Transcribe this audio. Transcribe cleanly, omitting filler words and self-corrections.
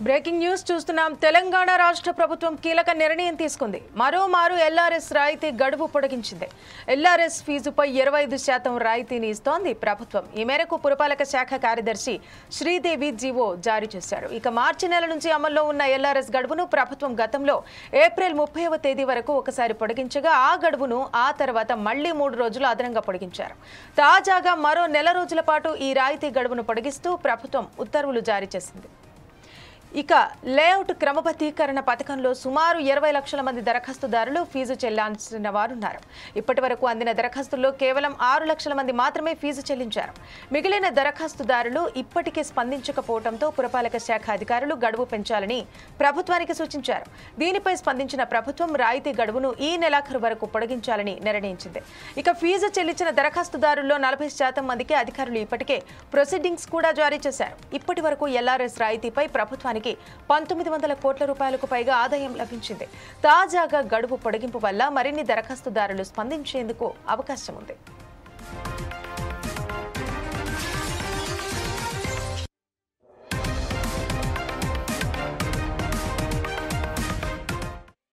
Breaking news చూస్తున్నాం. తెలంగాణ రాష్ట్ర ప్రభుత్వం కీలక నిర్ణయం తీసుకుంది. మరోమారు ఎల్ఆర్ఎస్ రాయితీ గడువు పొడిగించింది. ఎల్ఆర్ఎస్ ఫీజుపై 25% రాయితీని ఇస్తోంది ప్రభుత్వం. ఈ మేరకు పురపాలక శాఖ కార్యదర్శి శ్రీదేవి జీవో జారీ చేశారు. ఇక మార్చి నెల నుంచి అమల్లో ఉన్న ఎల్ఆర్ఎస్ గడువును ప్రభుత్వం గతంలో ఏప్రిల్ 30వ తేదీ వరకు ఒకసారి పొడిగించగా ఆ గడువును ఆ తర్వాత మళ్లీ 3 రోజులు అదనంగా పొడిగించారు. తాజాగా మరో నెల రోజుల పాటు ఈ రాయితీ గడువును పొడిగిస్తూ ప్రభుత్వం ఉత్తర్వులు జారీ చేసింది. ఇక లేఅవుట్ క్రమబద్ధీకరణ పథకంలో సుమారు 20 లక్షల మంది దరఖాస్తుదారులు ఫీజు చెల్లించిన వారున్నారు. ఇప్పటి వరకు అందిన దరఖాస్తుల్లో కేవలం 6 లక్షల మంది మాత్రమే ఫీజు చెల్లించారు. మిగిలిన దరఖాస్తుదారులు ఇప్పటికే స్పందించకపోవడంతో పురపాలక శాఖ అధికారులు గడువు పెంచాలని ప్రభుత్వానికి సూచించారు. దీనిపై స్పందించిన ప్రభుత్వం రాయితీ గడువును ఈ నెలాఖరు వరకు పొడిగించాలని నిర్ణయించింది. ఇక ఫీజు చెల్లించిన దరఖాస్తుదారుల్లో 40% మందికి అధికారులు ఇప్పటికే ప్రొసీడింగ్స్ కూడా జారీ చేశారు. ఇప్పటి వరకు ఎల్ఆర్ఎస్ రాయితీపై ప్రభుత్వానికి 1900 కోట్ల రూపాయలకు పైగా ఆదాయం లభించింది. తాజాగా గడువు పొడిగింపు వల్ల మరిన్ని దరఖాస్తుదారులు స్పందించేందుకు అవకాశం ఉంది.